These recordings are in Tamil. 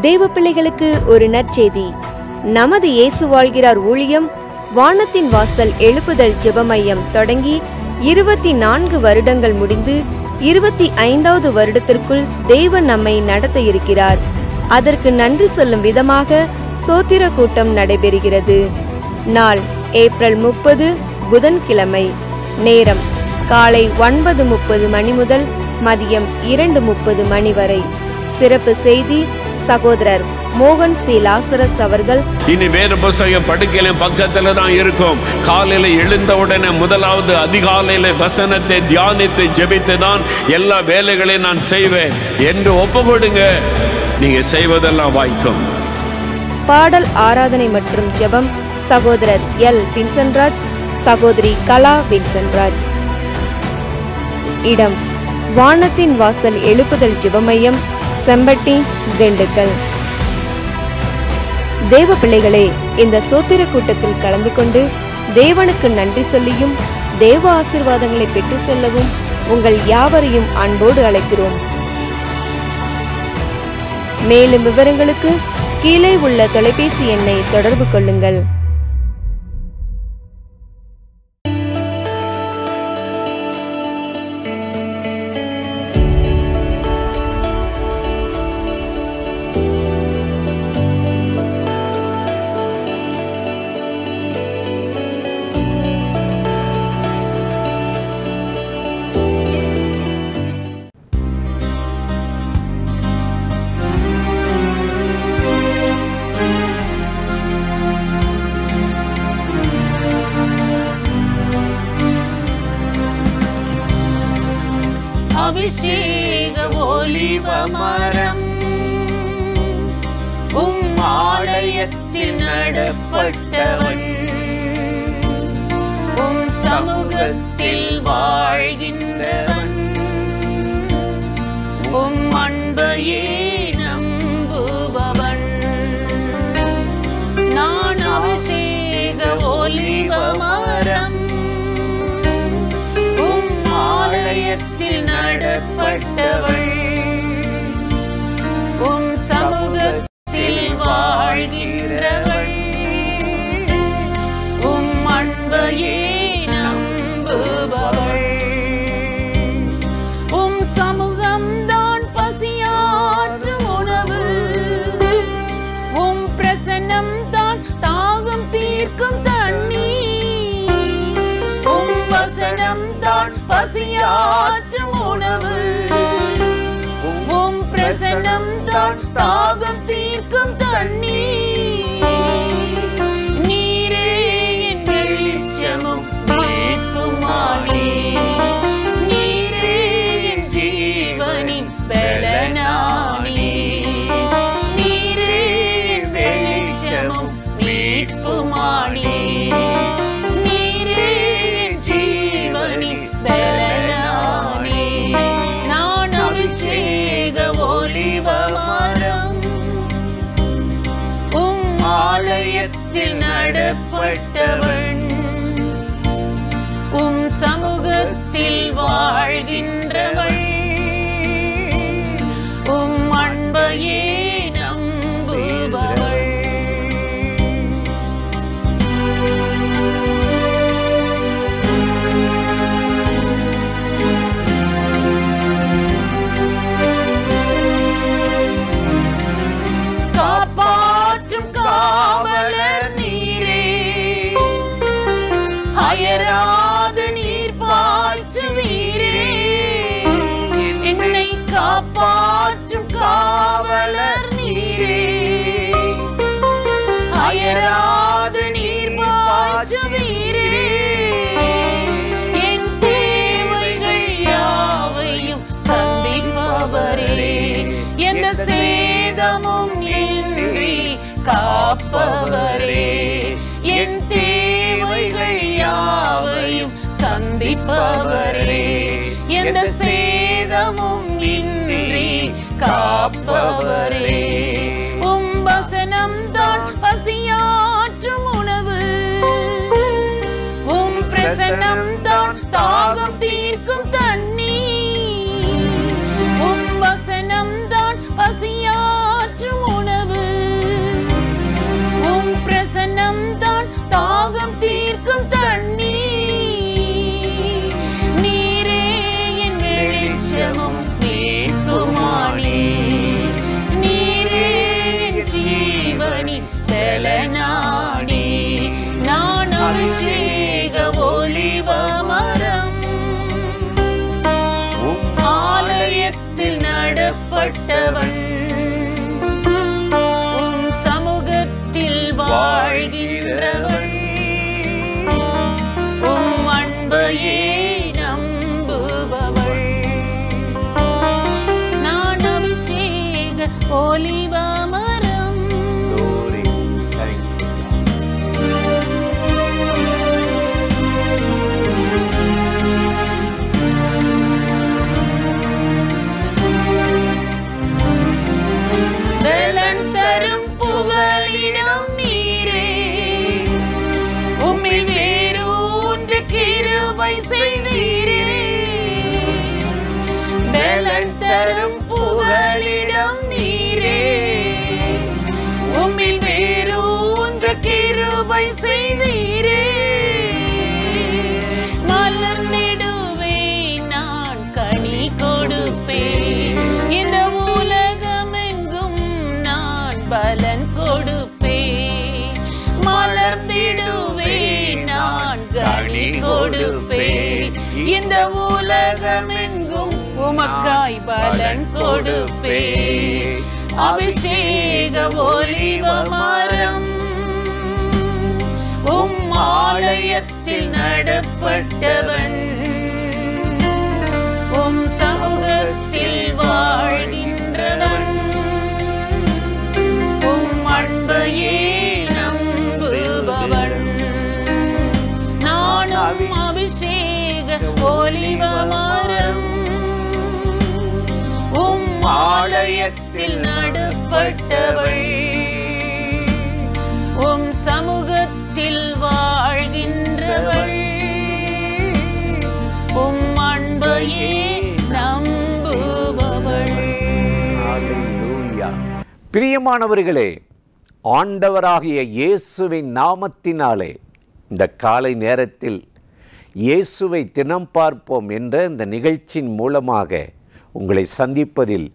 தேவ பிள்ளைகளுக்கு ஒரு நற்செய்தி. நமது இயேசு வாழ்கிறார் ஊழியம் வானத்தின் வாசல் எழுப்புதல் ஜெப மையம் தொடங்கி 24 வருடங்கள் முடிந்து 25வது வருடத்திற்குள் தேவன் நம்மை நடத்த இருக்கிறார். அதற்கு நன்றி சொல்லும் விதமாக சோத்திர கூட்டம் நடைபெறுகிறது. நாள் ஏப்ரல் 30 புதன்கிழமை. நேரம் காலை 9:30 மணி முதல் மதியம் 2:30 மணி வரை. சிறப்பு செய்தி சகோதரர் மோகன் சி லாசரஸ் அவர்கள். இனி வேறு புத்தகம் படுக்கையில பக்கத்துல தான் இருக்கும். காலையில எழுந்த உடனே முதலாவது அதிகாலையில வசனத்தை தியானித்து ஜெபித்து தான் எல்லா வேலைகளையும் நான் செய்வேன் என்று ஒப்பு கொடுங்க. நீங்க செய்வதெல்லாம் வாய்க்கும். பாடல் ஆராதனை மற்றும் ஜெபம் சகோதரர் எல் வின்சென்ட்ராஜ், சகோதரி கலா வின்சென்ட்ராஜ். இடம் வானத்தின் வாசல் எழுப்புதல் ஜெப மையம், செம்பட்டி, திண்டுக்கல். தேவ பிள்ளைகளே, இந்த சோத்திர கூட்டத்தில் கலந்து கொண்டு தேவனுக்கு நன்றி சொல்லியும் தேவ ஆசீர்வாதங்களை பெற்று செல்லவும் உங்கள் யாவரையும் அன்போடு அழைக்கிறோம். மேலும் விவரங்களுக்கு கீழே உள்ள தொலைபேசி எண்ணை தொடர்பு கொள்ளுங்கள். அபிஷேக ஒலிவ மரம் ஆலயத்தில் நடப்பட்டவன், சமூகத்தில் வாழ்கின்றவன், அன்பையே நம்புபவன். நான் அபிஷேக ஒலிவ மரம் ஆலயத்தில் நடப்பட்டவள், சமூகத்தில் வாழ்கிறவள், அன்பையே நம்புபவள். சமூகம்தான் பசியாற்றும் உணவு, பிரசன்னம் தான் தாகம் தீர்க்கும் தண்ணீர், வசனம் தான் பசியாற்றும் உணவு, பிரசன்னம் தான் தாகம் தீர்க்கும் தண்ணீர். நீரே என் வெளிச்சமும் மீட்புமானே, நீரே என் ஜீவனின் பலனானே, நீரே என் வெளிச்சமும் மீட்புமானே, நீரே என் ஜீவனின் பலனானே. நான் அபிஷேக ஒலிவ மரம் ஆலயத்தில் நடப்பட்டவன், சமூகத்தில் வாழ்கின்றவள், அன்பையே நம்புபவள். காப்பாற்றும் காவலர் நீரே, அயராது நீர் பாய்ச்சுவீரே. என்னை காப்பாற்றும் காவலர் நீரே, அயராது நீர் பாய்ச்சுவீரே. என் தேவைகள் யாவையும் சந்திப்பவரே, எந்த சேதமும் இன்றி காப்பவரே. என் தேவைகள் யாவையும் சந்திப்பவரே, எந்த சேதமும் இன்றி காப்பவரே. வசனம் தான் பசியாற்றும் உணவு, பிரசன்னம் தான் தாகம் தீர்க்கும் தண்ணீர், வசனம் தான் பசியாற்றும் உணவு, ஒலிவ மரம். Glory. Thank you. பலன் தரும் புகலிடம் நீரே, உம்மில் வேரூன்ற கிருபை செய்தீரே. பலன் தரும் புகலிடம் நீரே, உம்மில் வேரூன்ற கிருபை செய்தீரே. மலர்ந்திடுவே நான் கனி கொடுப்பேன், இந்த உலகமெங்கும் நான் பலன் கொடுப்பேன். மலர்ந்திடுவே நான் கனி கொடுப்பேன், இந்த உலகமெங்கும் உமக்காய் பலன் கொடுப்பேன். அபிஷேக ஒலிவ மரம், உம் ஆலயத்தில் நடப்பட்டவன், உம் சமூகத்தில் வாழ்கின்றவன், உம் அன்பையே நம்புபவன். நானும் அபிஷேக ஒலிவ மரம், உம் ஆலயத்தில் நடப்பட்டவள், உம் சமூகத்தில் வாழ்கின்றவள், உம் அன்பையே நம்புபவள். Hallelujah. பிரியமானவர்களே, ஆண்டவராகிய இயேசுவின் நாமத்தினாலே இந்த காலை நேரத்தில் இயேசுவை தினம் பார்ப்போம் என்ற இந்த நிகழ்ச்சியின் மூலமாக உங்களை சந்திப்பதில்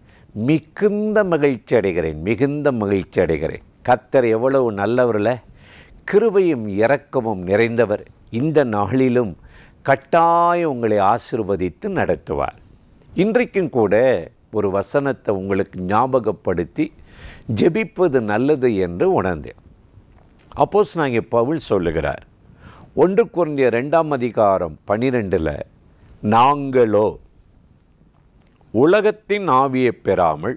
மிகுந்த மகிழ்ச்சி அடைகிறேன். கர்த்தர் எவ்வளவு நல்லவர்ல, கிருபையும் இரக்கமும் நிறைந்தவர். இந்த நாளிலும் கட்டாயம் உங்களை ஆசீர்வதித்து நடத்துவார். இன்றைக்கும் கூட ஒரு வசனத்தை உங்களுக்கு ஞாபகப்படுத்தி ஜெபிப்பது நல்லது என்று உணர்ந்தேன். அப்போஸ்தலனாகிய பவுல் சொல்லுகிறார், 1 கொரிந்தியர் 2:12 நாங்களோ உலகத்தின் ஆவியை பெறாமல்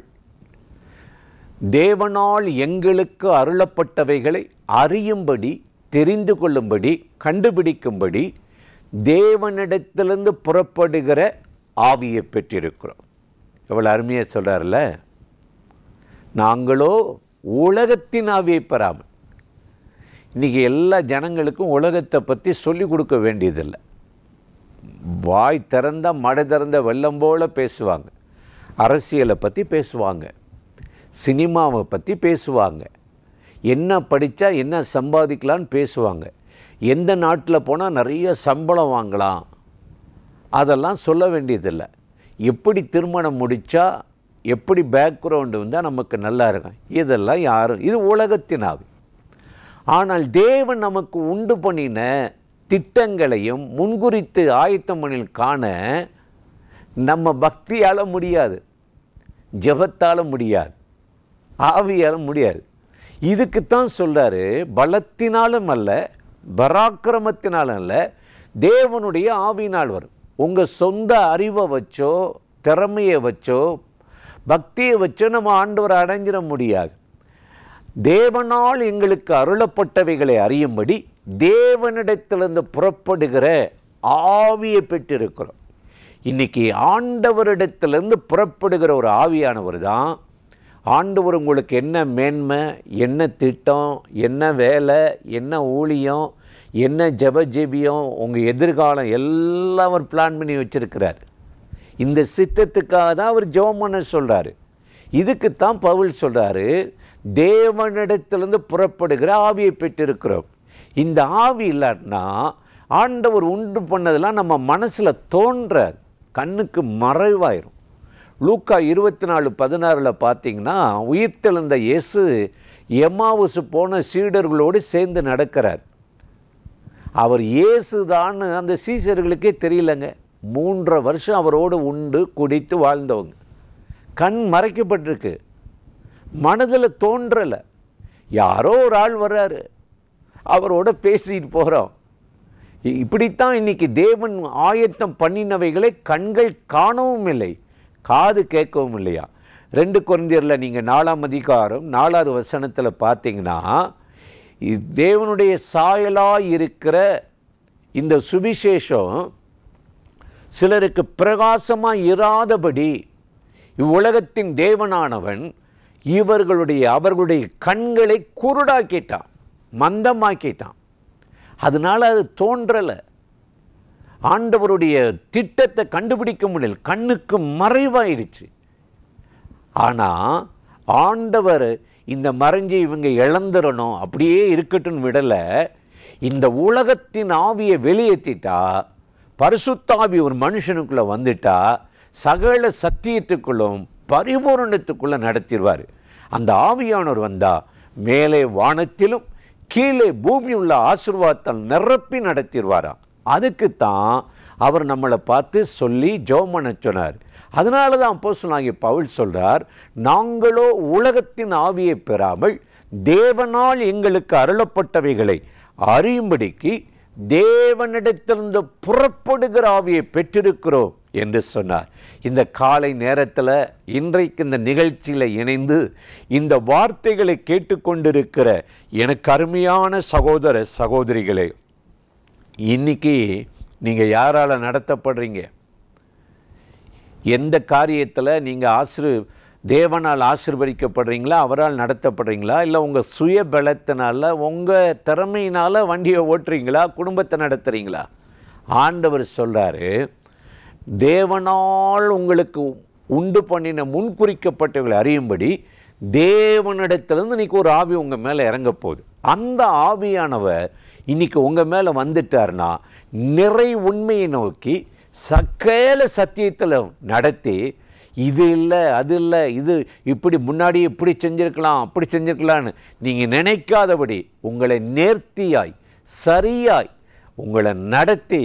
தேவனால் எங்களுக்கு அருளப்பட்டவைகளை அறியும்படி, தெரிந்து கொள்ளும்படி, கண்டுபிடிக்கும்படி தேவனிடத்திலிருந்து புறப்படுகிற ஆவியை பெற்றிருக்கிறோம். எவ்வளோ அருமையாக சொல்கிறார்ல, நாங்களோ உலகத்தின் ஆவியை பெறாமல். இன்றைக்கி எல்லா ஜனங்களுக்கும் உலகத்தை பற்றி சொல்லிக் கொடுக்க வேண்டியதில்லை. வாய் திறந்த மடை திறந்த வெள்ளம் போல் பேசுவாங்க. அரசியலை பற்றி பேசுவாங்க, சினிமாவை பற்றி பேசுவாங்க, என்ன படித்தா என்ன சம்பாதிக்கலான்னு பேசுவாங்க, எந்த நாட்டில் போனால் நிறைய சம்பளம் வாங்கலாம், அதெல்லாம் சொல்ல வேண்டியதில்லை. எப்படி திருமணம் முடித்தா எப்படி பேக்ரவுண்டு வந்தால் நமக்கு நல்லா இருக்கும், இதெல்லாம் யாரும், இது உலகத்தின் ஆவி. ஆனால் தேவன் நமக்கு உண்டு பண்ணின திட்டங்களையும் முன்குறித்து ஆயத்தம் பண்ணில் காண நம்ம பக்தியால் முடியாது, ஜெபத்தால் முடியாது, ஆவியால் முடியாது. இதுக்குத்தான் சொல்கிறாரு, பலத்தினாலும் அல்ல, பராக்கிரமத்தினாலும் அல்ல, தேவனுடைய ஆவியினால் வரும். உங்கள் சொந்த அறிவை வச்சோ, திறமையை வச்சோ, பக்தியை வச்சோ நம்ம ஆண்டவரை அடைஞ்சிட முடியாது. தேவனால் எங்களுக்கு அருளப்பட்டவைகளை அறியும்படி தேவனிடத்திலிருந்து புறப்படுகிற ஆவியை பெற்றிருக்கிறோம். இன்றைக்கி ஆண்டவரிடத்திலிருந்து புறப்படுகிற ஒரு ஆவியானவர் தான். ஆண்டவர் உங்களுக்கு என்ன மேன்மை, என்ன திட்டம், என்ன வேலை, என்ன ஊழியம், என்ன ஜெபஜெபியம், உங்கள் எதிர்காலம் எல்லாம் அவர் பிளான் பண்ணி வச்சுருக்கிறார். இந்த சித்தத்துக்காக தான் அவர் ஜெபம் பண்ண சொல்கிறாரு. இதுக்குத்தான் பவுல் சொல்கிறாரு, தேவனிடத்திலிருந்து புறப்படுகிற ஆவியை பெற்றிருக்கிறோம். இந்த ஆவி இல்லாட்டினா ஆண்டவர் உண்டு பண்ணதெல்லாம் நம்ம மனசில் தோன்ற கண்ணுக்கு மறைவாயிரும். லூக்கா 24:16 பார்த்தீங்கன்னா, உயிர்த்தெழுந்த இயேசு எம்மாவுசு போன சீடர்களோடு சேர்ந்து நடக்கிறார். அவர் இயேசுதான்னு அந்த சீஷர்களுக்கே தெரியலங்க. 3 வருஷம் அவரோடு உண்டு குடித்து வாழ்ந்தவங்க. கண் மறைக்கப்பட்டிருக்கு, மனதில் தோன்றலை. யாரோ ஒரு ஆள் வர்றாரு, அவரோட பேசிட்டு போகிறோம். இப்படித்தான் இன்றைக்கி தேவன் ஆயத்தம் பண்ணினவைகளை கண்கள் காணவும் இல்லை, காது கேட்கவும் இல்லையா. 2 கொரிந்தியரில் நீங்கள் 4ஆம் அதிகாரம் 4வது வசனத்தில் பார்த்தீங்கன்னா, தேவனுடைய சாயலாய் இருக்கிற இந்த சுவிசேஷம் சிலருக்கு பிரகாசமாக இராதபடி இவ்வுலகத்தின் தேவனானவன் அவர்களுடைய கண்களை குருடாக்கிட்டான், மந்தமாக்கிட்டான். அதனால் அது தோன்றலை. ஆண்டவருடைய திட்டத்தை கண்டுபிடிக்க முடியல, கண்ணுக்கு மறைவாயிடுச்சு. ஆனால் ஆண்டவர் இந்த மறைஞ்சி இவங்க இழந்துடணும், அப்படியே இருக்கட்டும் விடலை. இந்த உலகத்தின் ஆவியை வெளியேற்றிட்டா, பரிசுத்தாவி ஒரு மனுஷனுக்குள்ளே வந்துட்டா, சகல சத்தியத்துக்குள்ளும் பரிபூரணத்துக்குள்ளே நடத்திடுவார். அந்த ஆவியானவர் வந்தால் மேலே வானத்திலும் கீழே பூமி உள்ள ஆசீர்வாதத்தால் நிரப்பி நடத்திடுவாராம். அதுக்குத்தான் அவர் நம்மளை பார்த்து சொல்லி ஜெபம் பண்ண சொன்னார். அதனால தான் அப்போஸ்தலனாகிய பவுல் சொல்கிறார், நாங்களோ உலகத்தின் ஆவியை பெறாமல் தேவனால் எங்களுக்கு அருளப்பட்டவைகளை அறியும்படிக்கு தேவனிடத்திலிருந்து புறப்படுகிற ஆவியை பெற்றிருக்கிறோம் என்று சொன்னார். இந்த காலை நேரத்தில் இன்றைக்கு இந்த நிகழ்ச்சியில் இணைந்து இந்த வார்த்தைகளை கேட்டுக்கொண்டிருக்கிற எனக்கு அருமையான சகோதர சகோதரிகளே, இன்னைக்கு நீங்கள் யாரால் நடத்தப்படுறீங்க? எந்த காரியத்தில் நீங்கள் தேவனால் ஆசீர்வதிக்கப்படுறீங்களா, அவரால் நடத்தப்படுறீங்களா, இல்லை உங்கள் சுய பலத்தினால உங்கள் திறமையினால் வண்டியை ஓட்டுறீங்களா, குடும்பத்தை நடத்துகிறீங்களா? ஆண்டவர் சொல்கிறாரு, தேவனால் உங்களுக்கு உண்டு பண்ணின முன்குறிக்கப்பட்டவர்களை அறியும்படி தேவனிடத்திலிருந்து இன்றைக்கி ஒரு ஆவி உங்கள் மேலே இறங்க போகுது. அந்த ஆவியானவர் இன்றைக்கி உங்கள் மேலே வந்துட்டார்னா நிறை உண்மையை நோக்கி சகல சத்தியத்தில் நடத்தி, இது இல்லை அது இல்லை, இது இப்படி முன்னாடி இப்படி செஞ்சுருக்கலாம் அப்படி செஞ்சுருக்கலான்னு நீங்கள் நினைக்காதபடி உங்களை நேர்த்தியாய் சரியாய் உங்களை நடத்தி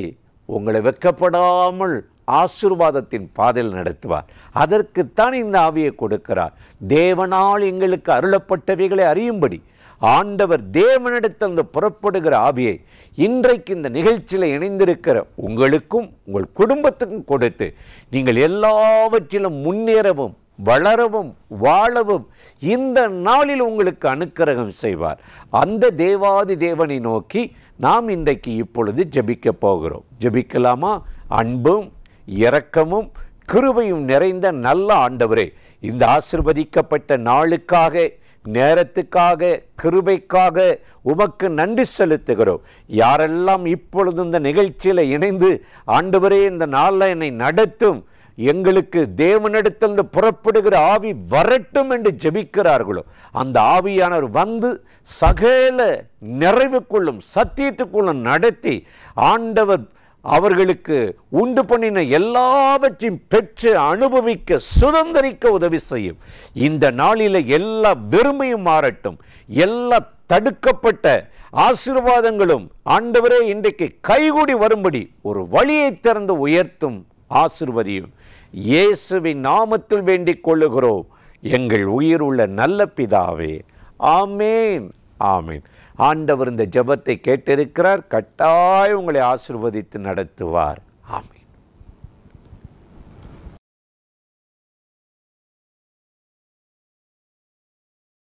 உங்களை வெட்கப்படாமல் ஆசீர்வாதத்தின் பாதையில் நடத்துவார். அதற்குத்தான் இந்த ஆவியை கொடுக்கிறார். தேவனால் எங்களுக்கு அருளப்பட்டவைகளை அறியும்படி ஆண்டவர் தேவனிடத்திலிருந்து புறப்படுகிற ஆவியை இன்றைக்கு இந்த நிகழ்ச்சியில் இணைந்திருக்கிற உங்களுக்கும் உங்கள் குடும்பத்துக்கும் கொடுத்து நீங்கள் எல்லாவற்றிலும் முன்னேறவும் வளரவும் வாழவும் இந்த நாளில் உங்களுக்கு அனுக்கிரகம் செய்வார். அந்த தேவாதி தேவனை நோக்கி நாம் இன்றைக்கு இப்பொழுது ஜெபிக்க போகிறோம். ஜெபிக்கலாமா? அன்பும் இரக்கமும் கிருபையும் நிறைந்த நல்ல ஆண்டவரே, இந்த ஆசீர்வதிக்கப்பட்ட நாளுக்காக, நேரத்துக்காக, கிருபைக்காக உமக்கு நன்றி செலுத்துகிறோம். யாரெல்லாம் இப்பொழுது இந்த நிகழ்ச்சியில் இணைந்து ஆண்டவரே இந்த நாளில் என்னை நடத்தும், எங்களுக்கு தேவனிடத்திலிருந்து புறப்படுகிற ஆவி வரட்டும் என்று ஜெபிக்கிறார்களோ, அந்த ஆவியானவர் வந்து சகல நிறைவுக்குள்ளும் சத்தியத்துக்குள்ளும் நடத்தி ஆண்டவர் அவர்களுக்கு உண்டு பண்ணின எல்லாவற்றையும் பெற்று அனுபவிக்க சுதந்திரிக்க உதவி செய்யும். இந்த நாளில் எல்லா வெறுமையும் மாறட்டும், எல்லா தடுக்கப்பட்ட ஆசீர்வாதங்களும் ஆண்டவரே இன்றைக்கு கைகூடி வரும்படி ஒரு வழியை திறந்து உயர்த்தும் ஆசீர்வதியும். இயேசுவின் நாமத்தில் வேண்டிக் கொள்ளுகிறோம் எங்கள் உயிருள்ள நல்ல பிதாவே, ஆமேன் ஆமேன். ஆண்டவர் இந்த ஜெபத்தை கேட்டிருக்கிறார். கட்டாயம் உங்களை ஆசீர்வதித்து நடத்துவார். ஆமேன்.